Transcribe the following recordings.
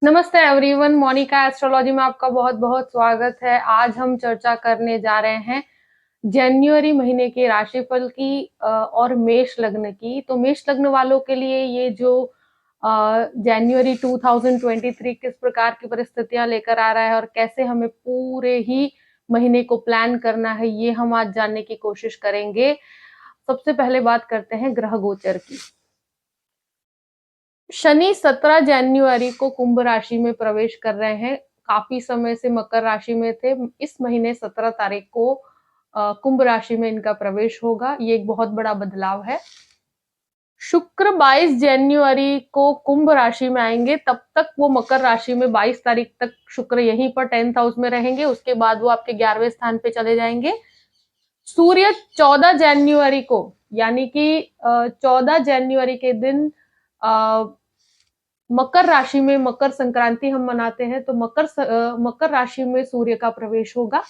नमस्ते everyone, Monika astrology में आपका बहुत बहुत स्वागत है। आज हम चर्चा करने जा रहे हैं जनवरी महीने के राशिफल की और मेष लग्न की। तो मेष लग्न वालों के लिए ये जो जनवरी 2023 किस प्रकार की परिस्थितियां लेकर आ रहा है और कैसे हमें पूरे ही महीने को प्लान करना है, ये हम आज जानने की कोशिश करेंगे। सबसे पहले बात करते हैं ग्रह गोचर की। शनि 17 जनवरी को कुंभ राशि में प्रवेश कर रहे हैं। काफी समय से मकर राशि में थे। इस महीने 17 तारीख को कुंभ राशि में इनका प्रवेश होगा। ये एक बहुत बड़ा बदलाव है। शुक्र 22 जनवरी को कुंभ राशि में आएंगे। तब तक वो मकर राशि में 22 तारीख तक शुक्र यहीं पर 10th हाउस में रहेंगे। उसके बाद वो आपके 11वें स्थान पे चले जाएंगे। सूर्य 14 जनवरी को, यानी कि 14 जनवरी के दिन मकर राशि में, मकर संक्रांति हम मनाते हैं, तो मकर राशि में सूर्य का प्रवेश होगा।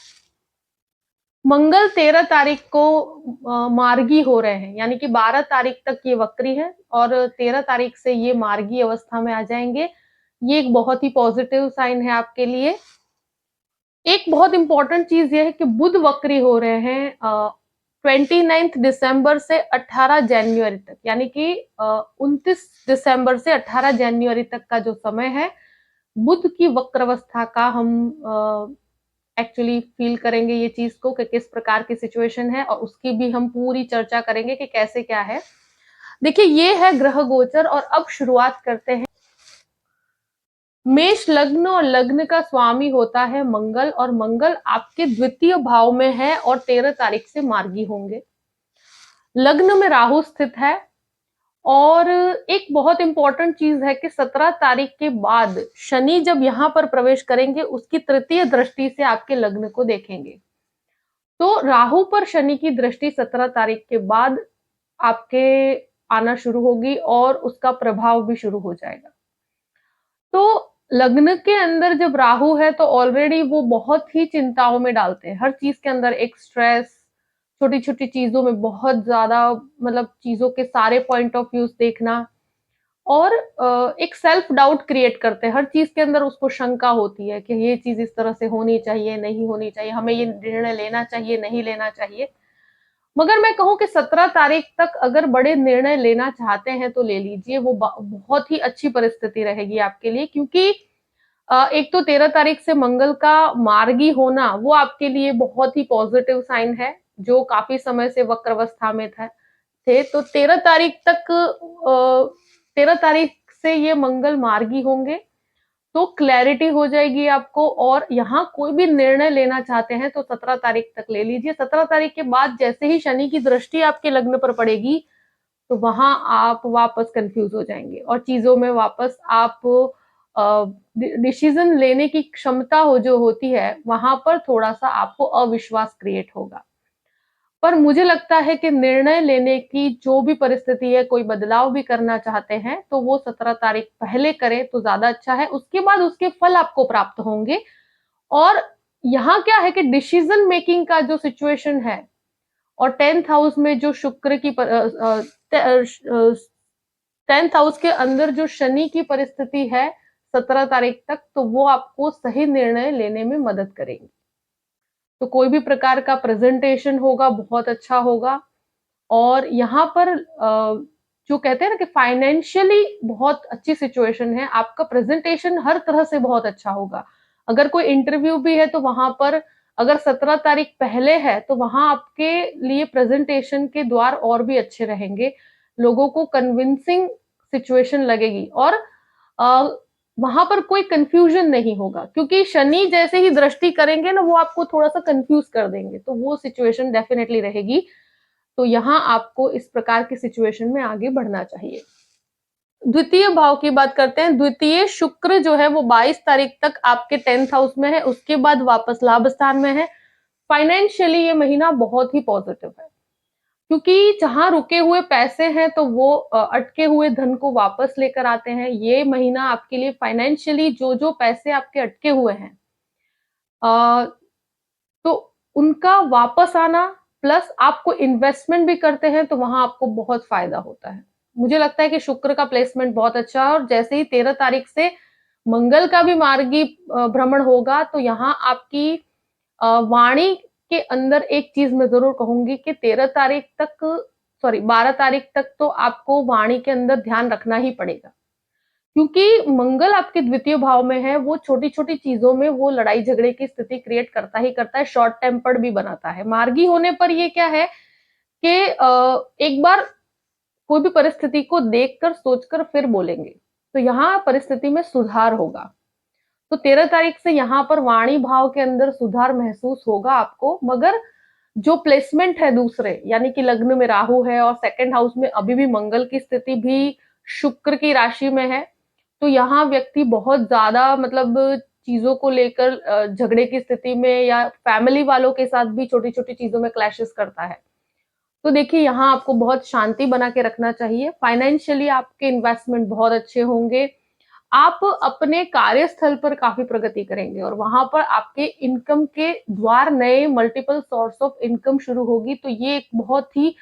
मंगल 13 तारीख को मार्गी हो रहे हैं, यानी कि 12 तारीख तक ये वक्री है और 13 तारीख से ये मार्गी अवस्था में आ जाएंगे। ये एक बहुत ही पॉजिटिव साइन है आपके लिए। एक बहुत इंपॉर्टेंट चीज ये है कि बुध वक्री हो रहे हैं 29 दिसंबर से 18 जनवरी तक, यानी कि 29 दिसंबर से 18 जनवरी तक का जो समय है, बुध की वक्रावस्था का हम एक्चुअली फील करेंगे ये चीज को कि किस प्रकार की सिचुएशन है, और उसकी भी हम पूरी चर्चा करेंगे कि कैसे क्या है। देखिए, ये है ग्रह गोचर। और अब शुरुआत करते हैं। मेष लग्न और लग्न का स्वामी होता है मंगल, और मंगल आपके द्वितीय भाव में है और 13 तारीख से मार्गी होंगे। लग्न में राहु स्थित है। और एक बहुत इंपॉर्टेंट चीज है कि 17 तारीख के बाद शनि जब यहां पर प्रवेश करेंगे, उसकी तृतीय दृष्टि से आपके लग्न को देखेंगे। तो राहु पर शनि की दृष्टि 17 तारीख के बाद आपके आना शुरू होगी और उसका प्रभाव भी शुरू हो जाएगा। तो लग्न के अंदर जब राहु है तो ऑलरेडी वो बहुत ही चिंताओं में डालते हैं। हर चीज के अंदर एक स्ट्रेस, छोटी छोटी चीजों में बहुत ज्यादा, मतलब चीजों के सारे पॉइंट ऑफ व्यूज देखना, और एक सेल्फ डाउट क्रिएट करते हैं। हर चीज के अंदर उसको शंका होती है कि ये चीज इस तरह से होनी चाहिए, नहीं होनी चाहिए, हमें ये निर्णय लेना चाहिए, नहीं लेना चाहिए। मगर मैं कहूं कि 17 तारीख तक अगर बड़े निर्णय लेना चाहते हैं तो ले लीजिए। वो बहुत ही अच्छी परिस्थिति रहेगी आपके लिए, क्योंकि एक तो 13 तारीख से मंगल का मार्गी होना वो आपके लिए बहुत ही पॉजिटिव साइन है, जो काफी समय से वक्रावस्था में थे। तो 13 तारीख तक, 13 तारीख से ये मंगल मार्गी होंगे, तो क्लैरिटी हो जाएगी आपको। और यहाँ कोई भी निर्णय लेना चाहते हैं तो 17 तारीख तक ले लीजिए। 17 तारीख के बाद जैसे ही शनि की दृष्टि आपके लग्न पर पड़ेगी, तो वहां आप वापस कंफ्यूज हो जाएंगे और चीजों में वापस आप डिसीजन लेने की क्षमता जो होती है, वहां पर थोड़ा सा आपको अविश्वास क्रिएट होगा। पर मुझे लगता है कि निर्णय लेने की जो भी परिस्थिति है, कोई बदलाव भी करना चाहते हैं तो वो 17 तारीख पहले करें तो ज्यादा अच्छा है। उसके बाद उसके फल आपको प्राप्त होंगे। और यहाँ क्या है कि डिसीजन मेकिंग का जो सिचुएशन है, और 10th हाउस में जो शुक्र की 10th हाउस के अंदर जो शनि की परिस्थिति है 17 तारीख तक, तो वो आपको सही निर्णय लेने में मदद करेंगे। तो कोई भी प्रकार का प्रेजेंटेशन होगा, बहुत अच्छा होगा। और यहाँ पर जो कहते हैं ना कि फाइनेंशियली बहुत अच्छी सिचुएशन है। आपका प्रेजेंटेशन हर तरह से बहुत अच्छा होगा। अगर कोई इंटरव्यू भी है तो वहां पर, अगर 17 तारीख पहले है तो वहां आपके लिए प्रेजेंटेशन के द्वार और भी अच्छे रहेंगे। लोगों को कन्विंसिंग सिचुएशन लगेगी और वहां पर कोई कंफ्यूजन नहीं होगा, क्योंकि शनि जैसे ही दृष्टि करेंगे ना, वो आपको थोड़ा सा कंफ्यूज कर देंगे। तो वो सिचुएशन डेफिनेटली रहेगी। तो यहाँ आपको इस प्रकार की सिचुएशन में आगे बढ़ना चाहिए। द्वितीय भाव की बात करते हैं। द्वितीय शुक्र जो है वो 22 तारीख तक आपके 10th हाउस में है, उसके बाद वापस लाभ स्थान में है। फाइनेंशियली ये महीना बहुत ही पॉजिटिव है, क्योंकि जहां रुके हुए पैसे हैं तो वो अटके हुए धन को वापस लेकर आते हैं। ये महीना आपके लिए फाइनेंशियली जो जो पैसे आपके अटके हुए हैं, तो उनका वापस आना, प्लस आपको इन्वेस्टमेंट भी करते हैं तो वहां आपको बहुत फायदा होता है। मुझे लगता है कि शुक्र का प्लेसमेंट बहुत अच्छा है। और जैसे ही 13 तारीख से मंगल का भी मार्गी भ्रमण होगा, तो यहाँ आपकी वाणी के अंदर एक चीज़ मैं ज़रूर कहूँगी कि 13 तारीख तक, सॉरी 12 तारीख तक तो आपको वाणी के अंदर ध्यान रखना ही पड़ेगा। क्योंकि मंगल आपके द्वितीय भाव में है, वो छोटी-छोटी चीज़ों में वो लड़ाई-झगड़े की स्थिति क्रिएट करता ही करता है, शॉर्ट टेम्पर्ड भी बनाता है। मार्गी होने पर ये क्या है कि एक बार कोई भी परिस्थिति को देखकर, सोचकर फिर बोलेंगे, तो यहाँ परिस्थिति में सुधार होगा। तो 13 तारीख से यहाँ पर वाणी भाव के अंदर सुधार महसूस होगा आपको, मगर जो प्लेसमेंट है दूसरे, यानी कि लग्न में राहु है और सेकंड हाउस में अभी भी मंगल की स्थिति भी शुक्र की राशि में है, तो यहाँ व्यक्ति बहुत ज़्यादा मतलब चीज़ों को लेकर झगड़े की स्थिति में या फैमिली वालों के साथ भी छोटी-छोटी चीज़ों में क्लैशेस करता है। तो देखिए यहाँ आपको बहुत शांति बना के रखना चाहिए। फाइनेंशियली आपके इन्वेस्टमेंट बहुत अच्छे होंगे। आप अपने कार्यस्थल पर काफ़ी प्रगति करेंगे और वहाँ पर आपके इनकम के द्वार नए मल्टीपल सोर्स ऑफ इनकम शुरू होगी, तो ये एक बहुत ही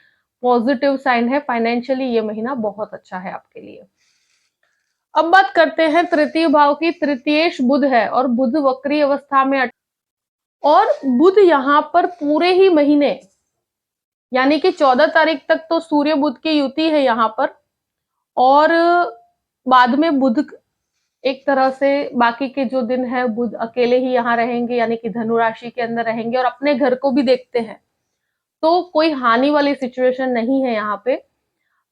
पॉजिटिव साइन है। फाइनेंशियली ये महीना बहुत अच्छा है आपके लिए। अब बात करते हैं तृतीय भाव की। तृतीयेश बुध है और बुध वक्री अवस्था में और बुध यहाँ पर पूरे ही महीने यानी कि 14 तारीख तक तो सूर्य बुध की युति है यहाँ पर, और बाद में बुध एक तरह से बाकी के जो दिन है बुध अकेले ही यहाँ रहेंगे, यानी कि धनु राशि के अंदर रहेंगे और अपने घर को भी देखते हैं, तो कोई हानि वाली सिचुएशन नहीं है यहाँ पे।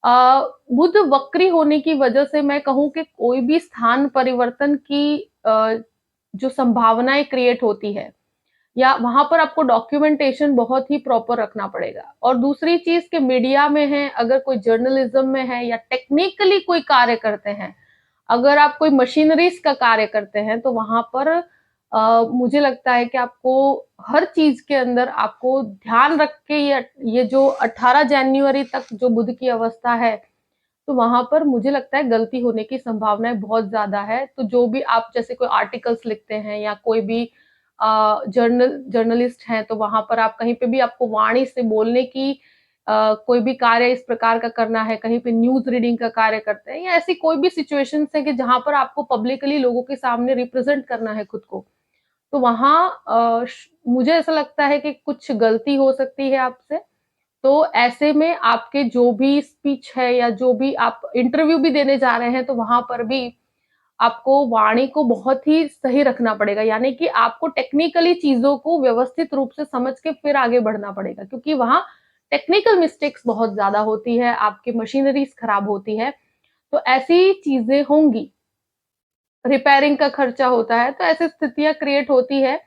बुध वक्री होने की वजह से मैं कहूँ कि कोई भी स्थान परिवर्तन की जो संभावनाएं क्रिएट होती है, या वहां पर आपको डॉक्यूमेंटेशन बहुत ही प्रॉपर रखना पड़ेगा। और दूसरी चीज कि मीडिया में है, अगर कोई जर्नलिज्म में है या टेक्निकली कोई कार्य करते हैं, अगर आप कोई मशीनरीज का कार्य करते हैं, तो वहां पर मुझे लगता है कि आपको हर चीज के अंदर आपको ध्यान रख के ये जो 18 जनवरी तक जो बुध की अवस्था है, तो वहां पर मुझे लगता है गलती होने की संभावनाएं बहुत ज्यादा है। तो जो भी आप जैसे कोई आर्टिकल्स लिखते हैं या कोई भी जर्नलिस्ट हैं, तो वहां पर आप कहीं पे भी आपको वाणी से बोलने की कोई भी कार्य इस प्रकार का करना है, कहीं पे न्यूज रीडिंग का कार्य करते हैं या ऐसी कोई भी सिचुएशंस है कि जहां पर आपको पब्लिकली लोगों के सामने रिप्रेजेंट करना है खुद को, तो वहां मुझे ऐसा लगता है कि कुछ गलती हो सकती है आपसे। तो ऐसे में आपके जो भी स्पीच है या जो भी आप इंटरव्यू भी देने जा रहे हैं, तो वहां पर भी आपको वाणी को बहुत ही सही रखना पड़ेगा, यानी कि आपको टेक्निकली चीजों को व्यवस्थित रूप से समझ के फिर आगे बढ़ना पड़ेगा, क्योंकि वहां टेक्निकल मिस्टेक्स बहुत ज्यादा होती है, आपकी मशीनरीज खराब होती है, तो ऐसी चीजें होंगी, रिपेयरिंग का खर्चा होता है, तो ऐसी स्थितियां क्रिएट होती है।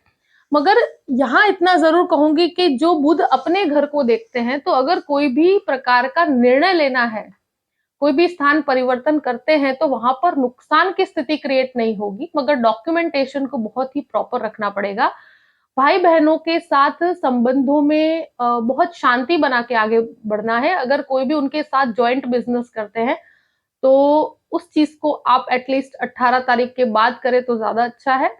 मगर यहाँ इतना जरूर कहूंगी कि जो बुध अपने घर को देखते हैं, तो अगर कोई भी प्रकार का निर्णय लेना है, कोई भी स्थान परिवर्तन करते हैं, तो वहां पर नुकसान की स्थिति क्रिएट नहीं होगी, मगर डॉक्यूमेंटेशन को बहुत ही प्रॉपर रखना पड़ेगा। भाई बहनों के साथ संबंधों में बहुत शांति बना के आगे बढ़ना है। अगर कोई भी उनके साथ ज्वाइंट बिजनेस करते हैं, तो उस चीज को आप एटलीस्ट 18 तारीख के बाद करें तो ज्यादा अच्छा है।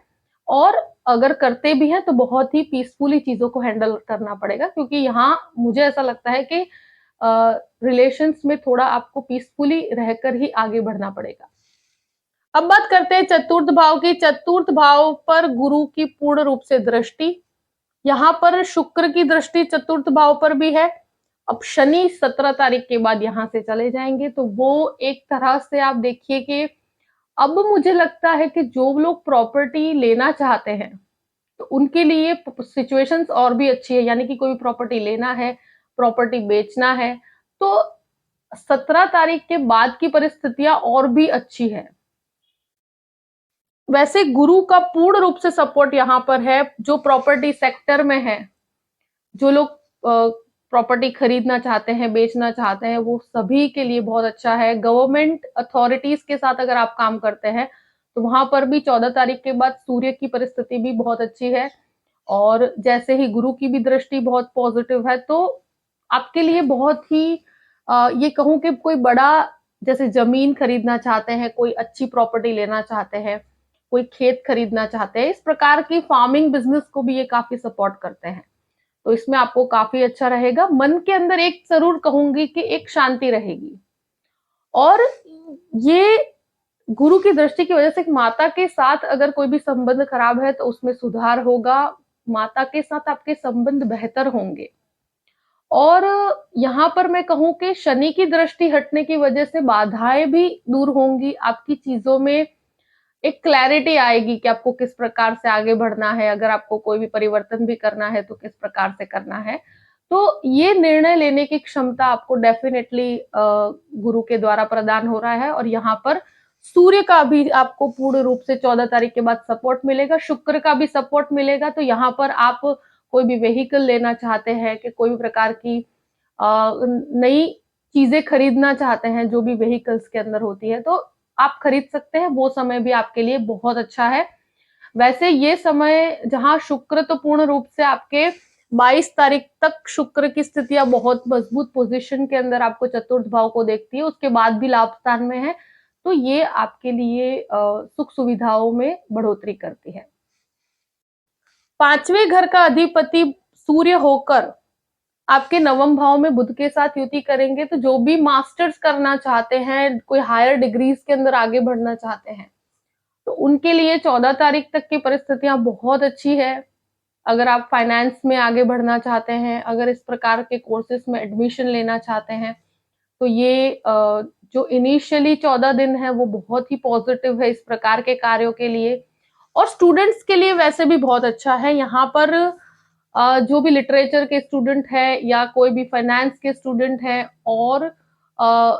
और अगर करते भी हैं, तो बहुत ही पीसफुली चीजों को हैंडल करना पड़ेगा, क्योंकि यहाँ मुझे ऐसा लगता है कि रिलेशंस में थोड़ा आपको पीसफुली रहकर ही आगे बढ़ना पड़ेगा। अब बात करते हैं चतुर्थ भाव की। चतुर्थ भाव पर गुरु की पूर्ण रूप से दृष्टि, यहाँ पर शुक्र की दृष्टि चतुर्थ भाव पर भी है। अब शनि 17 तारीख के बाद यहाँ से चले जाएंगे, तो वो एक तरह से आप देखिए कि अब मुझे लगता है कि जो लोग प्रॉपर्टी लेना चाहते हैं, तो उनके लिए सिचुएशंस और भी अच्छी है, यानी कि कोई प्रॉपर्टी लेना है, प्रॉपर्टी बेचना है, तो 17 तारीख के बाद की परिस्थितियां और भी अच्छी है। वैसे गुरु का पूर्ण रूप से सपोर्ट यहाँ पर है, जो प्रॉपर्टी सेक्टर में है, जो लोग प्रॉपर्टी खरीदना चाहते हैं, बेचना चाहते हैं, वो सभी के लिए बहुत अच्छा है। गवर्नमेंट अथॉरिटीज के साथ अगर आप काम करते हैं, तो वहां पर भी 14 तारीख के बाद सूर्य की परिस्थिति भी बहुत अच्छी है, और जैसे ही गुरु की भी दृष्टि बहुत पॉजिटिव है, तो आपके लिए बहुत ही ये कहूं कि कोई बड़ा जैसे जमीन खरीदना चाहते हैं, कोई अच्छी प्रॉपर्टी लेना चाहते हैं, कोई खेत खरीदना चाहते हैं, इस प्रकार की फार्मिंग बिजनेस को भी ये काफी सपोर्ट करते हैं। तो इसमें आपको काफी अच्छा रहेगा। मन के अंदर एक जरूर कहूंगी कि एक शांति रहेगी, और ये गुरु की दृष्टि की वजह से माता के साथ अगर कोई भी संबंध खराब है तो उसमें सुधार होगा, माता के साथ आपके संबंध बेहतर होंगे। और यहाँ पर मैं कहूँ कि शनि की दृष्टि हटने की वजह से बाधाएँ भी दूर होंगी, आपकी चीज़ों में एक क्लैरिटी आएगी कि आपको किस प्रकार से आगे बढ़ना है, अगर आपको कोई भी परिवर्तन भी करना है तो किस प्रकार से करना है। तो ये निर्णय लेने की क्षमता आपको डेफ़िनेटली गुरु के द्वारा प्रदान हो रहा है और यहाँ पर सूर्य का भी आपको पूर्ण रूप से 14 तारीख के बाद सपोर्ट मिलेगा, शुक्र का भी सपोर्ट मिलेगा। तो यहाँ पर आप कोई भी व्हीकल लेना चाहते हैं कि कोई भी प्रकार की नई चीज़ें खरीदना चाहते हैं, जो भी व्हीकल्स के अंदर होती है, तो आप खरीद सकते हैं, वो समय भी आपके लिए बहुत अच्छा है। वैसे ये समय जहाँ शुक्र तो पूर्ण रूप से आपके 22 तारीख तक शुक्र की स्थितियाँ बहुत मजबूत पोज़ीशन के अंदर आपको चतुर्थ भाव को देखती है, उसके बाद भी लाभ स्थान में है, तो ये आपके लिए सुख-सुविधाओं में बढ़ोतरी करती है। 5वें घर का अधिपति सूर्य होकर आपके नवम भाव में बुध के साथ युति करेंगे, तो जो भी मास्टर्स करना चाहते हैं, कोई हायर डिग्रीज के अंदर आगे बढ़ना चाहते हैं, तो उनके लिए 14 तारीख तक की परिस्थितियां बहुत अच्छी है। अगर आप फाइनेंस में आगे बढ़ना चाहते हैं, अगर इस प्रकार के कोर्सेस में एडमिशन लेना चाहते हैं, तो ये जो इनिशियली 14 दिन है वो बहुत ही पॉजिटिव है इस प्रकार के कार्यों के लिए। और स्टूडेंट्स के लिए वैसे भी बहुत अच्छा है। यहाँ पर जो भी लिटरेचर के स्टूडेंट है या कोई भी फाइनेंस के स्टूडेंट हैं और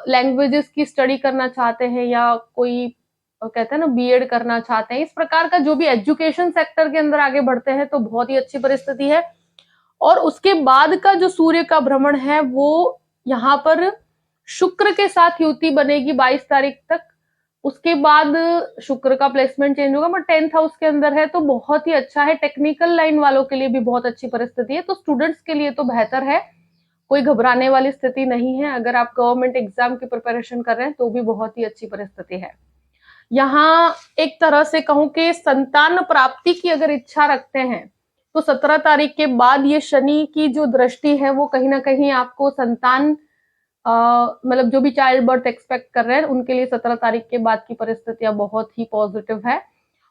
लैंग्वेजेस की स्टडी करना चाहते हैं या कोई कहते हैं ना बीएड करना चाहते हैं, इस प्रकार का जो भी एजुकेशन सेक्टर के अंदर आगे बढ़ते हैं तो बहुत ही अच्छी परिस्थिति है। और उसके बाद का जो सूर्य का भ्रमण है वो यहाँ पर शुक्र के साथ युति बनेगी 22 तारीख तक। उसके बाद शुक्र का प्लेसमेंट चेंज होगा, बट 10th हाउस के अंदर है तो बहुत ही अच्छा है। टेक्निकल लाइन वालों के लिए भी बहुत अच्छी परिस्थिति है, तो स्टूडेंट्स के लिए तो बेहतर है, कोई घबराने वाली स्थिति नहीं है। अगर आप गवर्नमेंट एग्जाम की प्रिपरेशन कर रहे हैं तो भी बहुत ही अच्छी परिस्थिति है। यहाँ एक तरह से कहूं कि संतान प्राप्ति की अगर इच्छा रखते हैं तो 17 तारीख के बाद ये शनि की जो दृष्टि है वो कहीं ना कहीं आपको संतान मतलब जो भी चाइल्ड बर्थ एक्सपेक्ट कर रहे हैं उनके लिए 17 तारीख के बाद की परिस्थितियां बहुत ही पॉजिटिव है।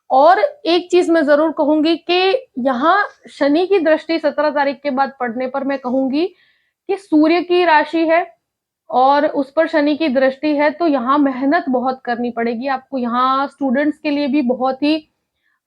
और एक चीज मैं जरूर कहूंगी कि यहाँ शनि की दृष्टि 17 तारीख के बाद पड़ने पर मैं कहूंगी कि सूर्य की राशि है और उस पर शनि की दृष्टि है, तो यहाँ मेहनत बहुत करनी पड़ेगी आपको। यहाँ स्टूडेंट्स के लिए भी बहुत ही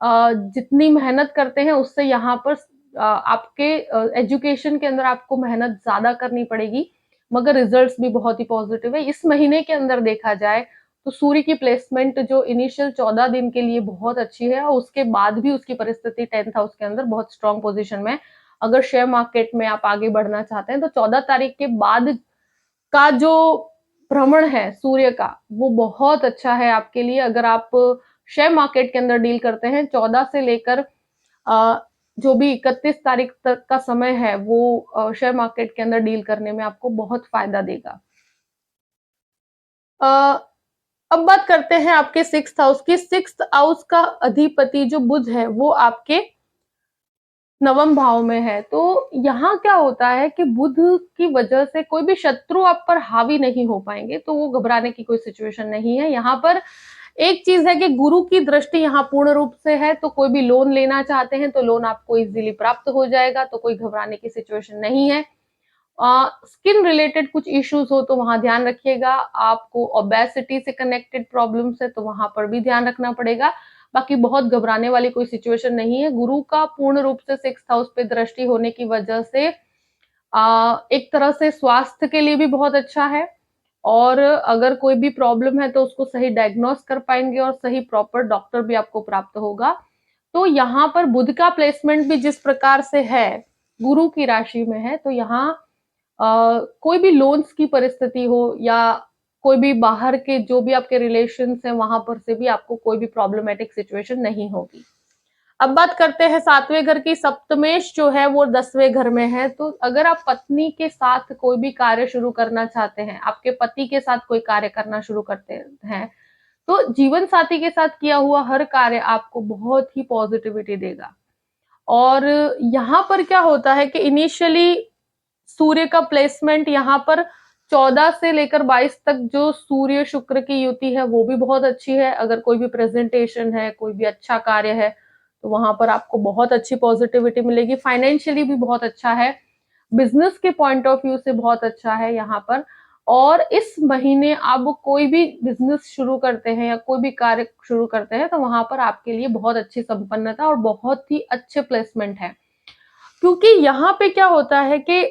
जितनी मेहनत करते हैं उससे यहाँ पर आपके एजुकेशन के अंदर आपको मेहनत ज्यादा करनी पड़ेगी, मगर रिजल्ट्स भी बहुत ही पॉजिटिव है। इस महीने के अंदर देखा जाए तो सूर्य की प्लेसमेंट जो इनिशियल 14 दिन के लिए बहुत अच्छी है और उसके बाद भी उसकी परिस्थिति 10th हाउस के अंदर बहुत स्ट्रॉन्ग पोजीशन में। अगर शेयर मार्केट में आप आगे बढ़ना चाहते हैं तो 14 तारीख के बाद का जो भ्रमण है सूर्य का वो बहुत अच्छा है आपके लिए। अगर आप शेयर मार्केट के अंदर डील करते हैं 14 से लेकर जो भी 31 तारीख तक का समय है वो शेयर मार्केट के अंदर डील करने में आपको बहुत फायदा देगा। अब बात करते हैं आपके 6th हाउस की। 6th हाउस का अधिपति जो बुध है वो आपके नवम भाव में है, तो यहाँ क्या होता है कि बुध की वजह से कोई भी शत्रु आप पर हावी नहीं हो पाएंगे, तो वो घबराने की कोई सिचुएशन नहीं है। यहाँ पर एक चीज है कि गुरु की दृष्टि यहाँ पूर्ण रूप से है, तो कोई भी लोन लेना चाहते हैं तो लोन आपको इजीली प्राप्त हो जाएगा, तो कोई घबराने की सिचुएशन नहीं है। स्किन रिलेटेड कुछ इश्यूज हो तो वहां ध्यान रखिएगा। आपको ओबेसिटी से कनेक्टेड प्रॉब्लम्स है तो वहां पर भी ध्यान रखना पड़ेगा। बाकी बहुत घबराने वाली कोई सिचुएशन नहीं है। गुरु का पूर्ण रूप से 6th हाउस पे दृष्टि होने की वजह से एक तरह से स्वास्थ्य के लिए भी बहुत अच्छा है और अगर कोई भी प्रॉब्लम है तो उसको सही डायग्नोस कर पाएंगे और सही प्रॉपर डॉक्टर भी आपको प्राप्त होगा। तो यहाँ पर बुध का प्लेसमेंट भी जिस प्रकार से है गुरु की राशि में है, तो यहाँ कोई भी लोन्स की परिस्थिति हो या कोई भी बाहर के जो भी आपके रिलेशंस हैं वहां पर से भी आपको कोई भी प्रॉब्लमेटिक सिचुएशन नहीं होगी। अब बात करते हैं 7वें घर की। सप्तमेश जो है वो 10वें घर में है, तो अगर आप पत्नी के साथ कोई भी कार्य शुरू करना चाहते हैं, आपके पति के साथ कोई कार्य करना शुरू करते हैं, तो जीवन साथी के साथ किया हुआ हर कार्य आपको बहुत ही पॉजिटिविटी देगा। और यहाँ पर क्या होता है कि इनिशियली सूर्य का प्लेसमेंट यहाँ पर 14 से लेकर 22 तक जो सूर्य शुक्र की युति है वो भी बहुत अच्छी है। अगर कोई भी प्रेजेंटेशन है, कोई भी अच्छा कार्य है, तो वहां पर आपको बहुत अच्छी पॉजिटिविटी मिलेगी। फाइनेंशियली भी बहुत अच्छा है, बिजनेस के पॉइंट ऑफ व्यू से बहुत अच्छा है यहाँ पर। और इस महीने आप कोई भी बिजनेस शुरू करते हैं या कोई भी कार्य शुरू करते हैं तो वहां पर आपके लिए बहुत अच्छी संपन्नता और बहुत ही अच्छे प्लेसमेंट है। क्योंकि यहाँ पे क्या होता है कि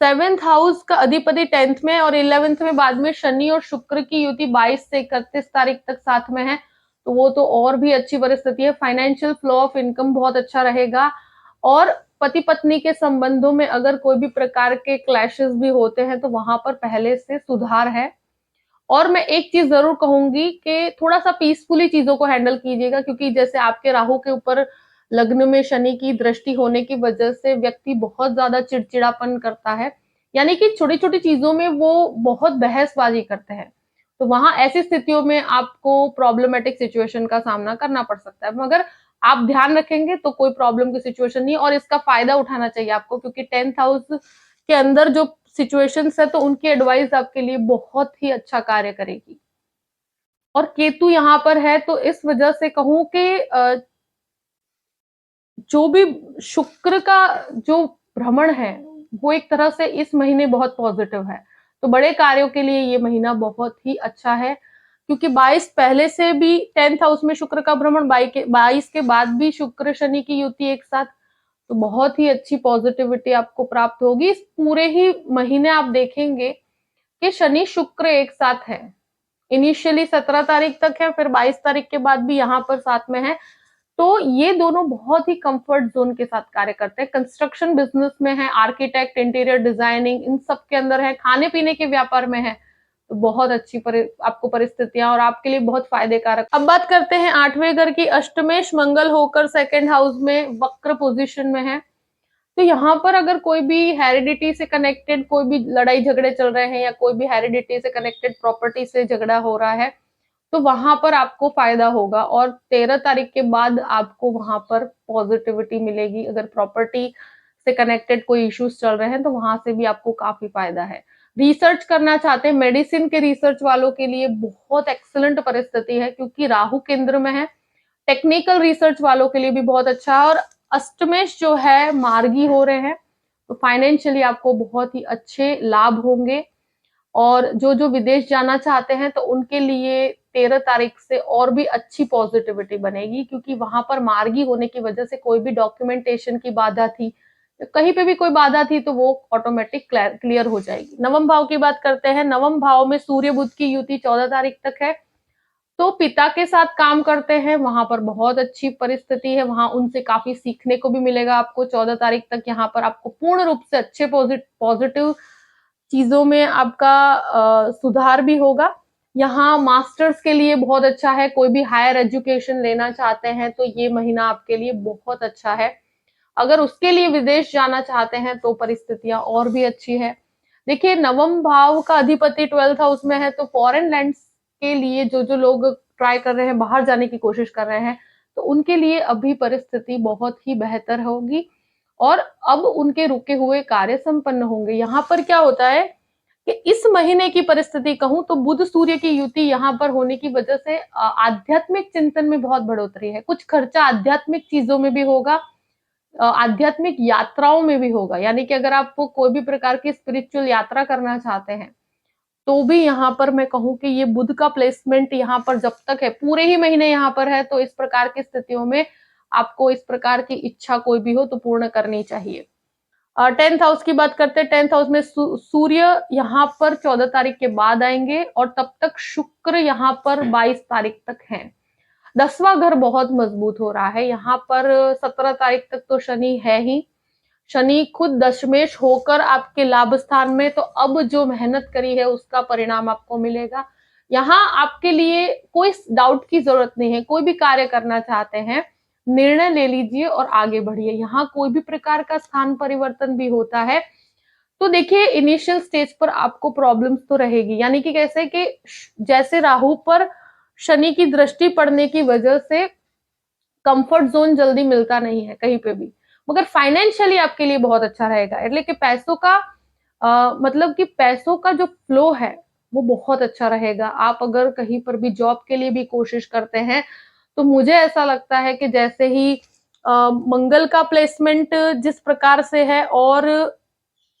7th हाउस का अधिपति 10th में और 11th में बाद में शनि और शुक्र की युति 22 से 31 तारीख तक साथ में है, तो वो तो और भी अच्छी परिस्थिति है। फाइनेंशियल फ्लो ऑफ इनकम बहुत अच्छा रहेगा और पति पत्नी के संबंधों में अगर कोई भी प्रकार के क्लैशेस भी होते हैं तो वहां पर पहले से सुधार है। और मैं एक चीज जरूर कहूंगी कि थोड़ा सा पीसफुली चीजों को हैंडल कीजिएगा, क्योंकि जैसे आपके राहु के ऊपर लग्न में शनि की दृष्टि होने की वजह से व्यक्ति बहुत ज्यादा चिड़चिड़ापन करता है, यानी कि छोटी छोटी चीजों में वो बहुत बहसबाजी करते हैं। तो वहां ऐसी स्थितियों में आपको प्रॉब्लमेटिक सिचुएशन का सामना करना पड़ सकता है, मगर आप ध्यान रखेंगे तो कोई प्रॉब्लम की सिचुएशन नहीं, और इसका फायदा उठाना चाहिए आपको, क्योंकि 10th हाउस के अंदर जो सिचुएशंस है तो उनकी एडवाइस आपके लिए बहुत ही अच्छा कार्य करेगी। और केतु यहाँ पर है तो इस वजह से कहूं कि जो भी शुक्र का जो भ्रमण है वो एक तरह से इस महीने बहुत पॉजिटिव है, तो बड़े कार्यों के लिए ये महीना बहुत ही अच्छा है। क्योंकि 22 पहले से भी 10th हाउस में शुक्र का भ्रमण, 22 के बाद भी शुक्र शनि की युति एक साथ, तो बहुत ही अच्छी पॉजिटिविटी आपको प्राप्त होगी। इस पूरे ही महीने आप देखेंगे कि शनि शुक्र एक साथ है। इनिशियली 17 तारीख तक है, फिर 22 तारीख के बाद भी यहाँ पर साथ में है। तो ये दोनों बहुत ही कंफर्ट जोन के साथ कार्य करते हैं। कंस्ट्रक्शन बिजनेस में है, आर्किटेक्ट, इंटीरियर डिजाइनिंग, इन सब के अंदर है, खाने पीने के व्यापार में है, तो बहुत अच्छी आपको परिस्थितियां और आपके लिए बहुत फायदे कारक। अब बात करते हैं 8वें घर की। अष्टमेश मंगल होकर 2nd हाउस में वक्र पोजीशन में है, तो यहाँ पर अगर कोई भी हेरिडिटी से कनेक्टेड कोई भी लड़ाई झगड़े चल रहे हैं या कोई भी हेरिडिटी से कनेक्टेड प्रॉपर्टी से झगड़ा हो रहा है तो वहां पर आपको फायदा होगा। और 13 तारीख के बाद आपको वहां पर पॉजिटिविटी मिलेगी। अगर प्रॉपर्टी से कनेक्टेड कोई इश्यूज चल रहे हैं तो वहां से भी आपको काफी फायदा है। रिसर्च करना चाहते हैं, मेडिसिन के रिसर्च वालों के लिए बहुत एक्सलेंट परिस्थिति है, क्योंकि राहु केंद्र में है। टेक्निकल रिसर्च वालों के लिए भी बहुत अच्छा है। और अष्टमेश जो है मार्गी हो रहे हैं, तो फाइनेंशियली आपको बहुत ही अच्छे लाभ होंगे। और जो जो विदेश जाना चाहते हैं तो उनके लिए 13 तारीख से और भी अच्छी पॉजिटिविटी बनेगी, क्योंकि वहां पर मार्गी होने की वजह से कोई भी डॉक्यूमेंटेशन की बाधा थी, कहीं पे भी कोई बाधा थी, तो वो ऑटोमेटिक क्लियर हो जाएगी। नवम भाव की बात करते हैं। नवम भाव में सूर्य बुध की युति 14 तारीख तक है, तो पिता के साथ काम करते हैं वहां पर बहुत अच्छी परिस्थिति है, वहां उनसे काफी सीखने को भी मिलेगा आपको। 14 तारीख तक यहाँ पर आपको पूर्ण रूप से अच्छे पॉजिटिव चीजों में आपका सुधार भी होगा। यहाँ मास्टर्स के लिए बहुत अच्छा है, कोई भी हायर एजुकेशन लेना चाहते हैं तो ये महीना आपके लिए बहुत अच्छा है। अगर उसके लिए विदेश जाना चाहते हैं तो परिस्थितियां और भी अच्छी है। देखिए, नवम भाव का अधिपति 12th हाउस में है, तो फॉरेन लैंड्स के लिए जो जो लोग ट्राई कर रहे हैं, बाहर जाने की कोशिश कर रहे हैं, तो उनके लिए अभी परिस्थिति बहुत ही बेहतर होगी और अब उनके रुके हुए कार्य संपन्न होंगे। यहाँ पर क्या होता है कि इस महीने की परिस्थिति कहूं तो बुध सूर्य की युति यहाँ पर होने की वजह से आध्यात्मिक चिंतन में बहुत बढ़ोतरी है। कुछ खर्चा आध्यात्मिक चीजों में भी होगा, आध्यात्मिक यात्राओं में भी होगा। यानी कि अगर आप कोई भी प्रकार की स्पिरिचुअल यात्रा करना चाहते हैं तो भी यहाँ पर मैं कहूं कि ये बुध का प्लेसमेंट यहाँ पर जब तक है, पूरे ही महीने यहाँ पर है, तो इस प्रकार की स्थितियों में आपको इस प्रकार की इच्छा कोई भी हो तो पूर्ण करनी चाहिए। 10th हाउस की बात करते हैं। 10th हाउस में सूर्य यहाँ पर 14 तारीख के बाद आएंगे और तब तक शुक्र यहाँ पर 22 तारीख तक है। 10वां घर बहुत मजबूत हो रहा है यहाँ पर। 17 तारीख तक तो शनि है ही, शनि खुद दशमेश होकर आपके लाभ स्थान में, तो अब जो मेहनत करी है उसका परिणाम आपको मिलेगा। यहाँ आपके लिए कोई डाउट की जरूरत नहीं है। कोई भी कार्य करना चाहते हैं, निर्णय ले लीजिए और आगे बढ़िए। यहाँ कोई भी प्रकार का स्थान परिवर्तन भी होता है तो देखिए, इनिशियल स्टेज पर आपको प्रॉब्लम्स तो रहेगी, यानी कि कैसे कि जैसे राहु पर शनि की दृष्टि पड़ने की वजह से कंफर्ट जोन जल्दी मिलता नहीं है कहीं पे भी, मगर फाइनेंशियली आपके लिए बहुत अच्छा रहेगा। એટલે કે पैसों का मतलब कि पैसों का जो फ्लो है वो बहुत अच्छा रहेगा। आप अगर कहीं पर भी जॉब के लिए भी कोशिश करते हैं, तो मुझे ऐसा लगता है कि जैसे ही मंगल का प्लेसमेंट जिस प्रकार से है और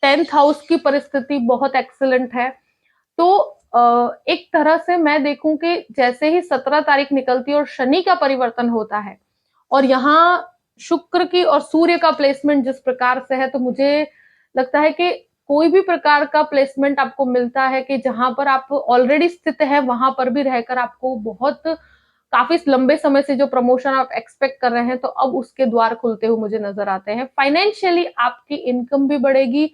10th हाउस की परिस्थिति बहुत एक्सीलेंट है, तो एक तरह से मैं देखूं कि जैसे ही 17 तारीख निकलती है और शनि का परिवर्तन होता है और यहाँ शुक्र की और सूर्य का प्लेसमेंट जिस प्रकार से है, तो मुझे लगता है कि कोई भी प्रकार का प्लेसमेंट आपको मिलता है कि जहां पर आप ऑलरेडी स्थित है, वहां पर भी रहकर आपको बहुत काफी लंबे समय से जो प्रमोशन आप एक्सपेक्ट कर रहे हैं, तो अब उसके द्वार खुलते हुए मुझे नजर आते हैं। फाइनेंशियली आपकी इनकम भी बढ़ेगी,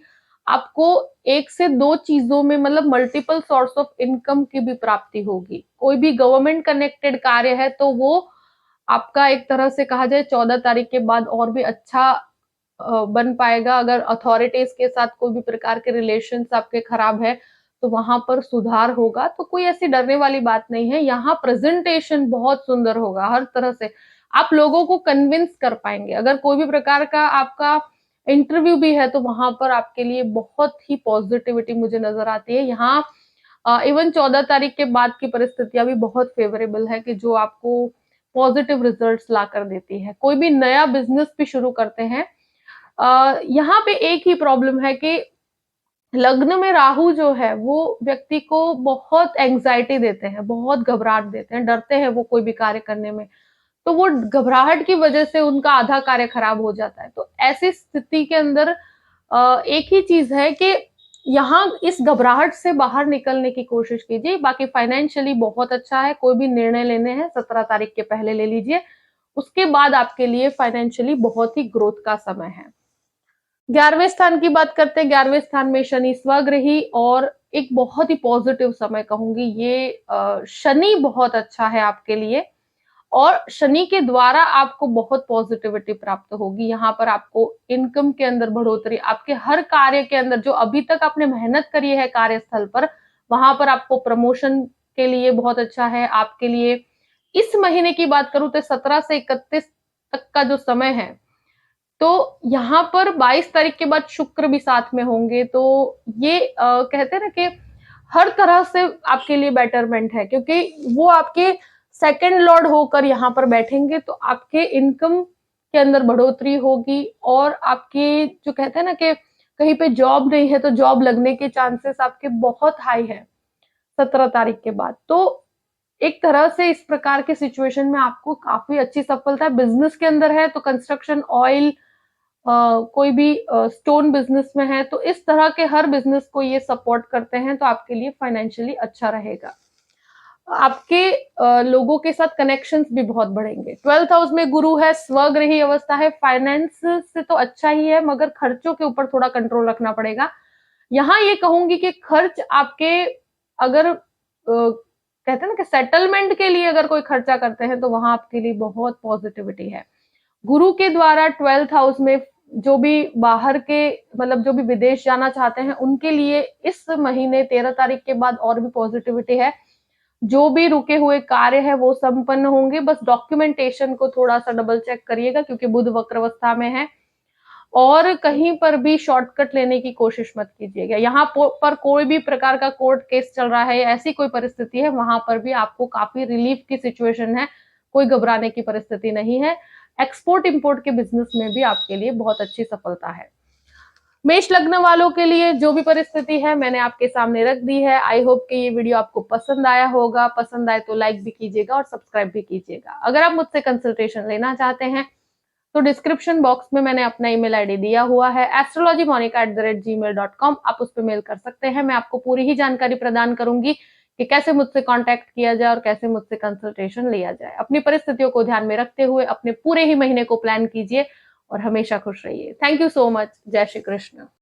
आपको एक से दो चीजों में मतलब मल्टीपल सोर्स ऑफ इनकम की भी प्राप्ति होगी। कोई भी गवर्नमेंट कनेक्टेड कार्य है तो वो आपका एक तरह से कहा जाए 14 तारीख के बाद और भी अच्छा बन पाएगा। अगर अथॉरिटीज के साथ कोई भी प्रकार के रिलेशंस आपके खराब है, तो वहां पर सुधार होगा। तो कोई ऐसी डरने वाली बात नहीं है। यहाँ प्रेजेंटेशन बहुत सुंदर होगा, हर तरह से आप लोगों को कन्विंस कर पाएंगे। अगर कोई भी प्रकार का आपका इंटरव्यू भी है, तो वहां पर आपके लिए बहुत ही पॉजिटिविटी मुझे नजर आती है। यहाँ इवन 14 तारीख के बाद की परिस्थितियां भी बहुत फेवरेबल है कि जो आपको पॉजिटिव रिजल्ट्स ला कर देती है। कोई भी नया बिजनेस भी शुरू करते हैं, यहाँ पे एक ही प्रॉब्लम है कि लग्न में राहु जो है वो व्यक्ति को बहुत एंग्जाइटी देते हैं, बहुत घबराहट देते हैं, डरते हैं वो कोई भी कार्य करने में। तो वो घबराहट की वजह से उनका आधा कार्य खराब हो जाता है। तो ऐसी स्थिति के अंदर एक ही चीज है कि यहाँ इस घबराहट से बाहर निकलने की कोशिश कीजिए। बाकी फाइनेंशियली बहुत अच्छा है। कोई भी निर्णय लेने हैं 17 तारीख के पहले ले लीजिए, उसके बाद आपके लिए फाइनेंशियली बहुत ही ग्रोथ का समय है। 11वें स्थान की बात करते हैं। 11वें स्थान में शनि स्वग्रही और एक बहुत ही पॉजिटिव समय कहूंगी। ये शनि बहुत अच्छा है आपके लिए और शनि के द्वारा आपको बहुत पॉजिटिविटी प्राप्त होगी। यहाँ पर आपको इनकम के अंदर बढ़ोतरी, आपके हर कार्य के अंदर जो अभी तक आपने मेहनत करी है कार्यस्थल पर, वहां पर आपको प्रमोशन के लिए बहुत अच्छा है आपके लिए। इस महीने की बात करूं तो 17 से 31 तक का जो समय है, तो यहाँ पर 22 तारीख के बाद शुक्र भी साथ में होंगे। तो ये कहते हैं ना कि हर तरह से आपके लिए बेटरमेंट है, क्योंकि वो आपके सेकंड लॉर्ड होकर यहाँ पर बैठेंगे। तो आपके इनकम के अंदर बढ़ोतरी होगी और आपके जो कहते हैं ना कि कहीं पे जॉब नहीं है तो जॉब लगने के चांसेस आपके बहुत हाई है 17 तारीख के बाद। तो एक तरह से इस प्रकार के सिचुएशन में आपको काफी अच्छी सफलता बिजनेस के अंदर है, तो कंस्ट्रक्शन, ऑयल, कोई भी स्टोन बिजनेस में है, तो इस तरह के हर बिजनेस को ये सपोर्ट करते हैं, तो आपके लिए फाइनेंशियली अच्छा रहेगा। आपके लोगों के साथ कनेक्शंस भी बहुत बढ़ेंगे। 12th हाउस में गुरु है, स्वगृही अवस्था है। फाइनेंस से तो अच्छा ही है, मगर खर्चों के ऊपर थोड़ा कंट्रोल रखना पड़ेगा। यहाँ ये कहूंगी कि खर्च आपके अगर कहते हैं ना कि सेटलमेंट के लिए अगर कोई खर्चा करते हैं, तो वहां आपके लिए बहुत पॉजिटिविटी है। गुरु के द्वारा 12th हाउस में जो भी बाहर के मतलब जो भी विदेश जाना चाहते हैं, उनके लिए इस महीने 13 तारीख के बाद और भी पॉजिटिविटी है। जो भी रुके हुए कार्य है वो संपन्न होंगे। बस डॉक्यूमेंटेशन को थोड़ा सा डबल चेक करिएगा, क्योंकि बुध वक्रावस्था में है। और कहीं पर भी शॉर्टकट लेने की कोशिश मत कीजिएगा। यहाँ पर कोई भी प्रकार का कोर्ट केस चल रहा है, ऐसी कोई परिस्थिति है, वहां पर भी आपको काफी रिलीफ की सिचुएशन है, कोई घबराने की परिस्थिति नहीं है। एक्सपोर्ट इंपोर्ट के बिजनेस में भी आपके लिए बहुत अच्छी सफलता है। मेष लग्न वालों के लिए जो भी परिस्थिति है मैंने आपके सामने रख दी है। आई होप कि ये वीडियो आपको पसंद आया होगा। पसंद आए तो लाइक भी कीजिएगा और सब्सक्राइब भी कीजिएगा। अगर आप मुझसे कंसल्टेशन लेना चाहते हैं, तो डिस्क्रिप्शन बॉक्स में मैंने अपना ईमेल आईडी दिया हुआ है, astrologymonica@gmail.com। आप उस पर मेल कर सकते हैं। मैं आपको पूरी ही जानकारी प्रदान करूंगी कि कैसे मुझसे कांटेक्ट किया जाए और कैसे मुझसे कंसल्टेशन लिया जाए। अपनी परिस्थितियों को ध्यान में रखते हुए अपने पूरे ही महीने को प्लान कीजिए और हमेशा खुश रहिए। Thank you so much. जय श्री कृष्ण।